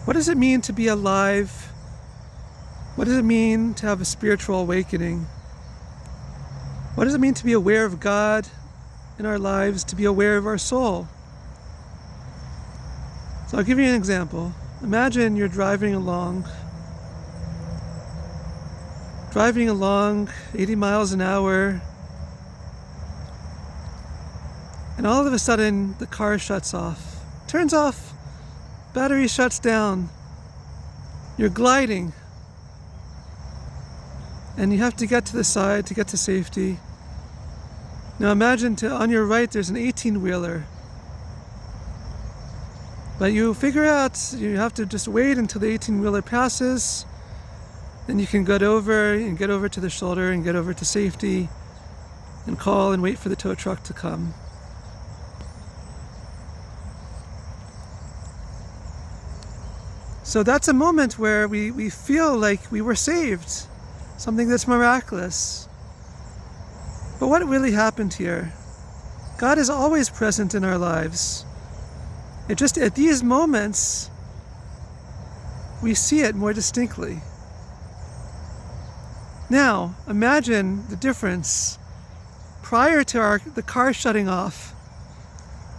What does it mean to be alive? What does it mean to have a spiritual awakening? What does it mean to be aware of God in our lives, to be aware of our soul? So I'll give you an example. Imagine you're driving along 80 miles an hour, and all of a sudden the car shuts off, turns off, battery shuts down, you're gliding, and you have to get to the side to get to safety. Now imagine on your right there's an 18-wheeler. But you figure out you have to just wait until the 18-wheeler passes, then you can get over to the shoulder and get over to safety and call and wait for the tow truck to come. So that's a moment where we feel like we were saved, something that's miraculous. But what really happened here? God is always present in our lives. It just, at these moments, we see it more distinctly. Now, imagine the difference prior to the car shutting off.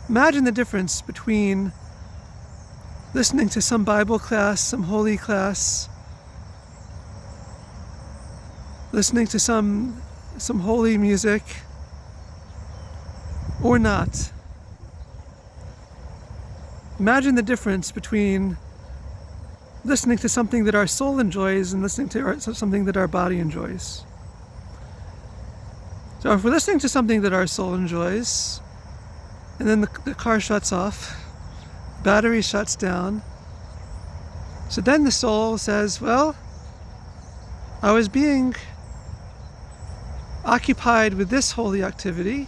Imagine the difference between listening to some Bible class, some holy class, listening to some holy music, or not. Imagine the difference between listening to something that our soul enjoys and listening to something that our body enjoys. So if we're listening to something that our soul enjoys, and then the car shuts off, battery shuts down, so then the soul says, well, I was being occupied with this holy activity,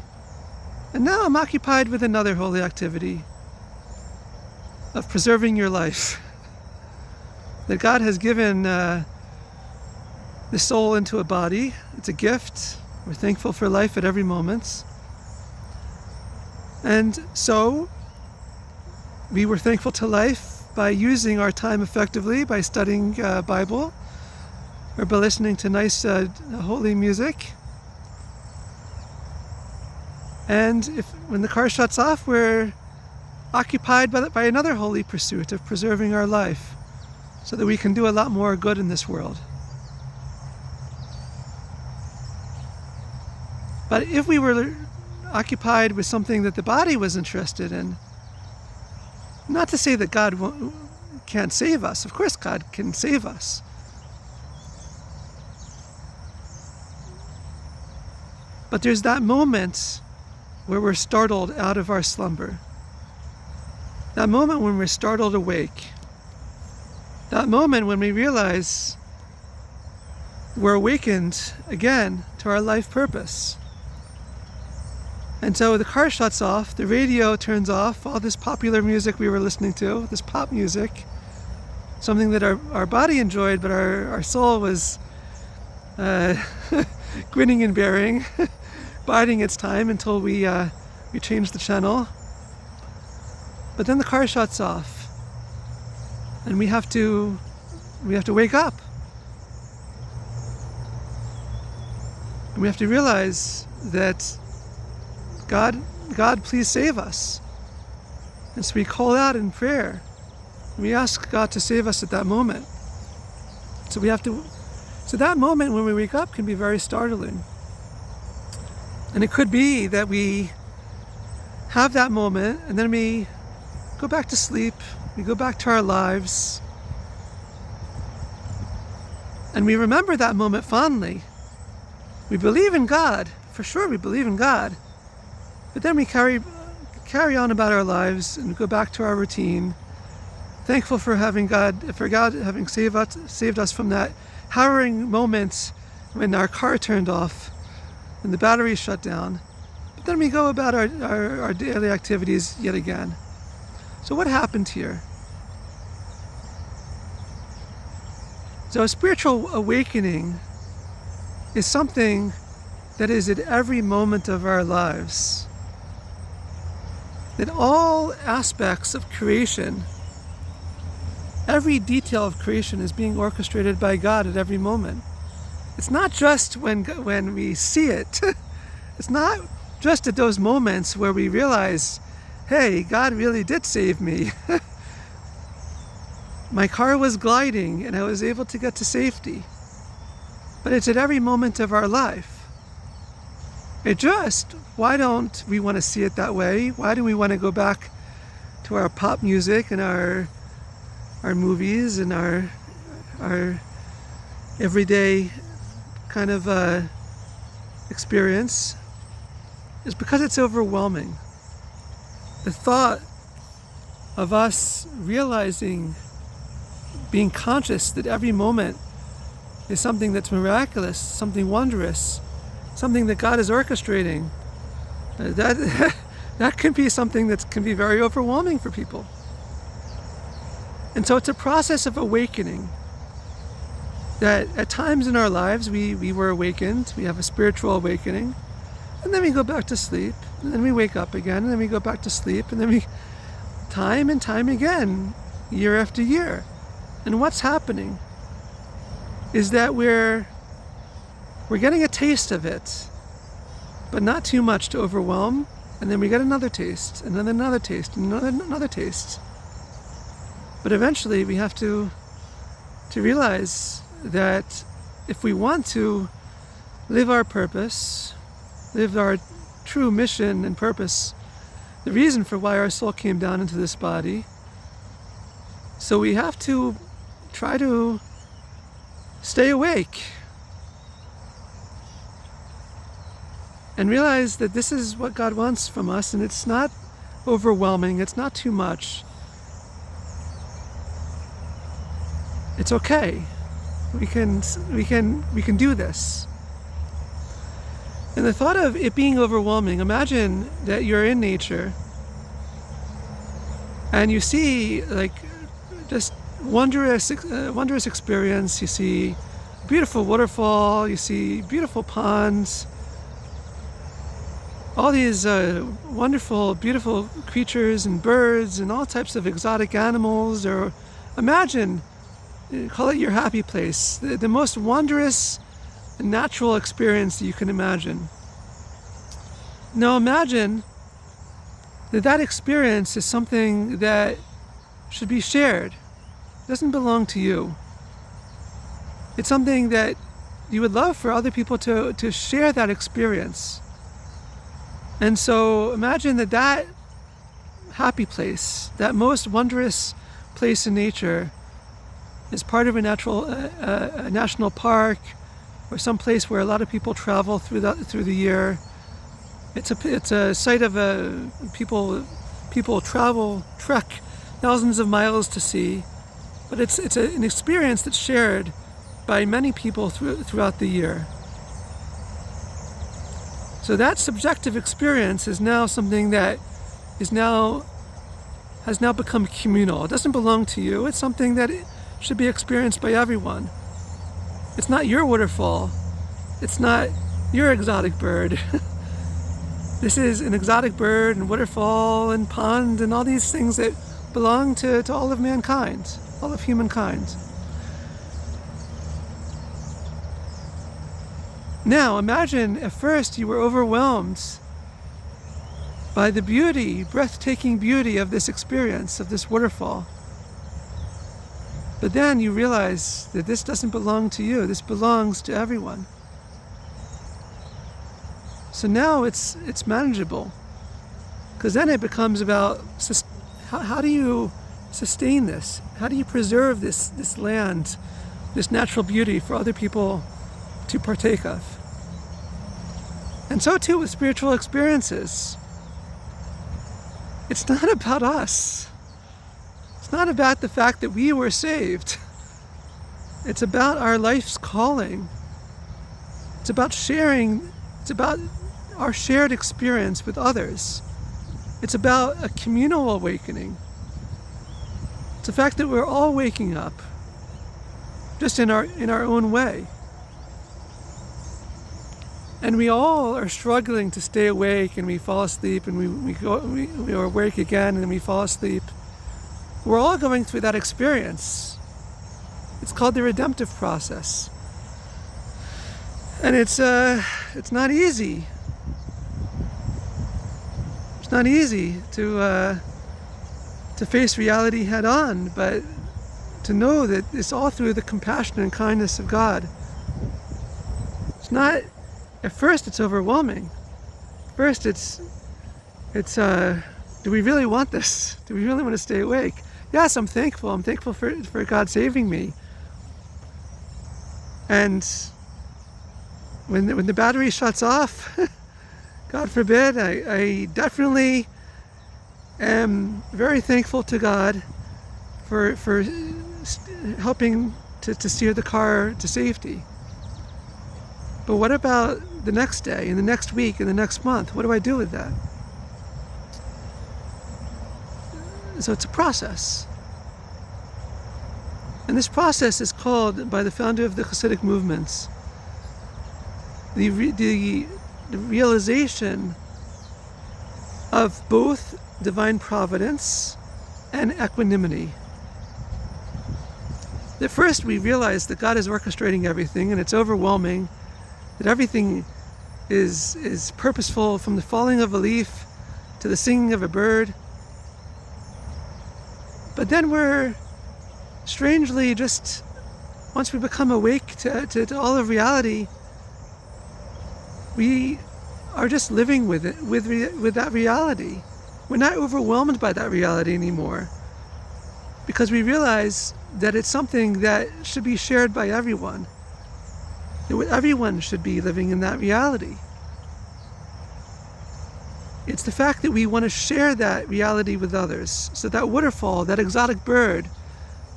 and now I'm occupied with another holy activity of preserving your life. That God has given the soul into a body. It's a gift. We're thankful for life at every moment. And so we were thankful to life by using our time effectively, by studying Bible, or by listening to nice holy music. And when the car shuts off, we're occupied by another holy pursuit of preserving our life so that we can do a lot more good in this world. But if we were occupied with something that the body was interested in, not to say that God can't save us. Of course God can save us. But there's that moment where we're startled out of our slumber. That moment when we're startled awake. That moment when we realize we're awakened again to our life purpose. And so the car shuts off, the radio turns off, all this popular music we were listening to, this pop music, something that our body enjoyed, but our soul was grinning and bearing, biding its time until we changed the channel. But then the car shuts off, and we have to wake up. And we have to realize that God, please save us. And so we call out in prayer. We ask God to save us at that moment. So that moment when we wake up can be very startling. And it could be that we have that moment and then we go back to sleep, we go back to our lives, and we remember that moment fondly. We believe in God, for sure we believe in God, but then we carry on about our lives and go back to our routine, thankful for God having saved us from that harrowing moment when our car turned off and the battery shut down. But then we go about our daily activities yet again. So what happened here? So a spiritual awakening is something that is at every moment of our lives. That all aspects of creation Every detail of creation is being orchestrated by God at every moment. It's not just when we see it. It's not just at those moments where we realize, hey, God really did save me. My car was gliding and I was able to get to safety. But it's at every moment of our life. Why don't we want to see it that way? Why do we want to go back to our pop music and our movies and our everyday kind of experience? Is because it's overwhelming. The thought of us realizing, being conscious that every moment is something that's miraculous, something wondrous, something that God is orchestrating, that can be something that can be very overwhelming for people. And so it's a process of awakening, that at times in our lives we were awakened, we have a spiritual awakening, and then we go back to sleep, and then we wake up again, and then we go back to sleep, and then we, time and time again, year after year. And what's happening is that we're getting a taste of it, but not too much to overwhelm, and then we get another taste, and then another taste, and another taste. But eventually we have to realize that if we want to live our purpose, live our true mission and purpose, the reason for why our soul came down into this body, so we have to try to stay awake and realize that this is what God wants from us, and it's not overwhelming, it's not too much. It's okay. We can do this. And the thought of it being overwhelming, imagine that you're in nature and you see like just wondrous experience. You see beautiful waterfall, you see beautiful ponds, all these wonderful, beautiful creatures and birds and all types of exotic animals. Or imagine, call it your happy place, the most wondrous natural experience that you can imagine. Now imagine that experience is something that should be shared. It doesn't belong to you. It's something that you would love for other people to share that experience. And so imagine that happy place, that most wondrous place in nature, is part of a national park, or some place where a lot of people travel through the year. It's a site of people trek thousands of miles to see, but it's an experience that's shared by many people throughout the year. So that subjective experience is now something that has now become communal. It doesn't belong to you. It's something that should be experienced by everyone. It's not your waterfall. It's not your exotic bird. This is an exotic bird and waterfall and pond and all these things that belong to all of mankind, all of humankind. Now imagine at first you were overwhelmed by the beauty, breathtaking beauty of this experience, of this waterfall. But then you realize that this doesn't belong to you, this belongs to everyone. So now it's manageable, because then it becomes about how do you sustain this? How do you preserve this land, this natural beauty for other people to partake of? And so too with spiritual experiences. It's not about us. It's not about the fact that we were saved. It's about our life's calling. It's about sharing. It's about our shared experience with others. It's about a communal awakening. It's the fact that we're all waking up, just in our own way. And we all are struggling to stay awake, and we fall asleep, and we are awake again, and we fall asleep. We're all going through that experience. It's called the redemptive process. And it's not easy. It's not easy to face reality head on, but to know that it's all through the compassion and kindness of God. It's not, at first it's overwhelming. First it's do we really want this? Do we really want to stay awake? Yes, I'm thankful. I'm thankful for God saving me. And when the battery shuts off, God forbid, I definitely am very thankful to God for helping to steer the car to safety. But what about the next day and the next week and the next month? What do I do with that? So it's a process. And this process is called, by the founder of the Hasidic movements, the realization of both divine providence and equanimity. At first we realize that God is orchestrating everything and it's overwhelming, that everything is purposeful, from the falling of a leaf to the singing of a bird. But then we're strangely just, once we become awake to all of reality, we are just living with it, with that reality. We're not overwhelmed by that reality anymore, because we realize that it's something that should be shared by everyone. That everyone should be living in that reality. It's the fact that we want to share that reality with others. So that waterfall, that exotic bird,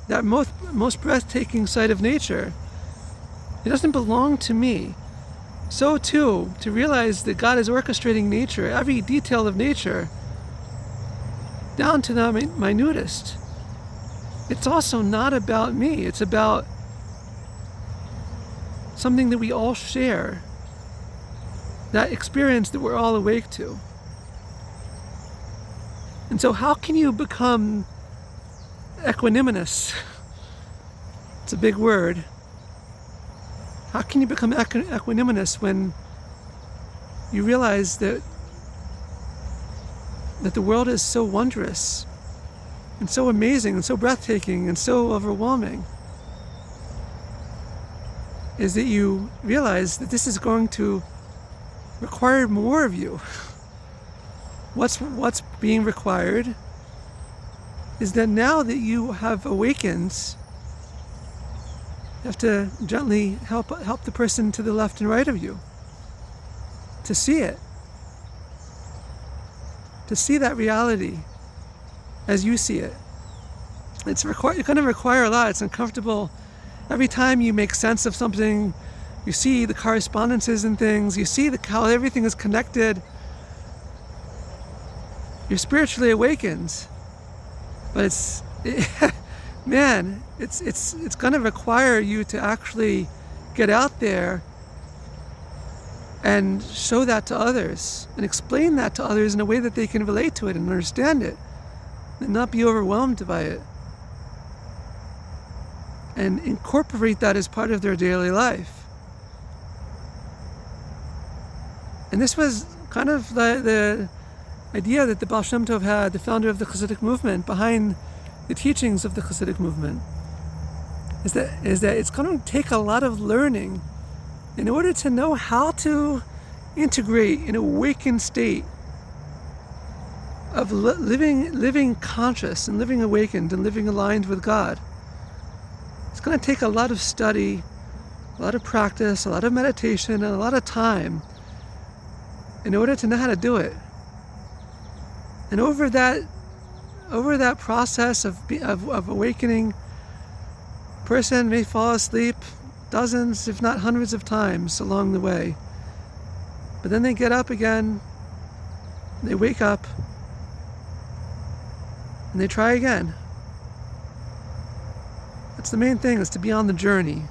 that most breathtaking sight of nature, it doesn't belong to me. So too, to realize that God is orchestrating nature, every detail of nature, down to the minutest. It's also not about me. It's about something that we all share, that experience that we're all awake to. And so how can you become equanimous? It's a big word. How can you become equanimous when you realize that the world is so wondrous and so amazing and so breathtaking and so overwhelming? Is that you realize that this is going to require more of you. What's being required is that now that you have awakened, you have to gently help the person to the left and right of you to see it, to see that reality as you see it. It's going to require a lot. It's uncomfortable. Every time you make sense of something, you see the correspondences and things, you see how everything is connected. You're spiritually awakened, but it's going to require you to actually get out there and show that to others and explain that to others in a way that they can relate to it and understand it and not be overwhelmed by it, and incorporate that as part of their daily life. And this was kind of the idea that the Baal Shem Tov had, the founder of the Hasidic movement, behind the teachings of the Hasidic movement, is that it's going to take a lot of learning in order to know how to integrate an awakened state of living conscious and living awakened and living aligned with God. It's going to take a lot of study, a lot of practice, a lot of meditation, and a lot of time in order to know how to do it. And over that process of awakening, a person may fall asleep dozens, if not hundreds of times along the way. But then they get up again, they wake up, and they try again. That's the main thing, is to be on the journey.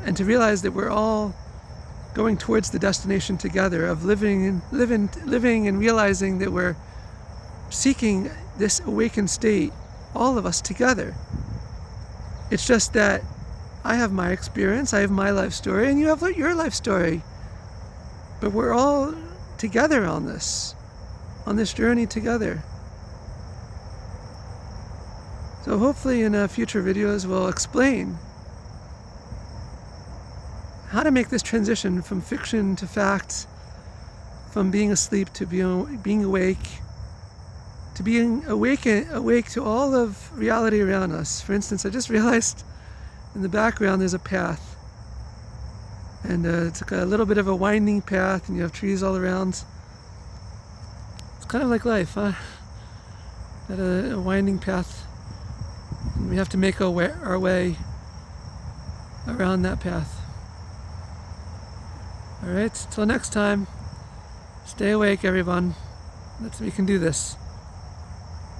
And to realize that we're all going towards the destination together of living and realizing that we're seeking this awakened state, all of us together. It's just that I have my experience, I have my life story, and you have your life story. But we're all together on this journey together. So hopefully in future videos we'll explain how to make this transition from fiction to fact, from being asleep to being awake, to being awake to all of reality around us. For instance, I just realized in the background there's a path, and it's like a little bit of a winding path, and you have trees all around. It's kind of like life, huh? At a winding path, and we have to make our way around that path. Alright, till next time, stay awake everyone. We can do this.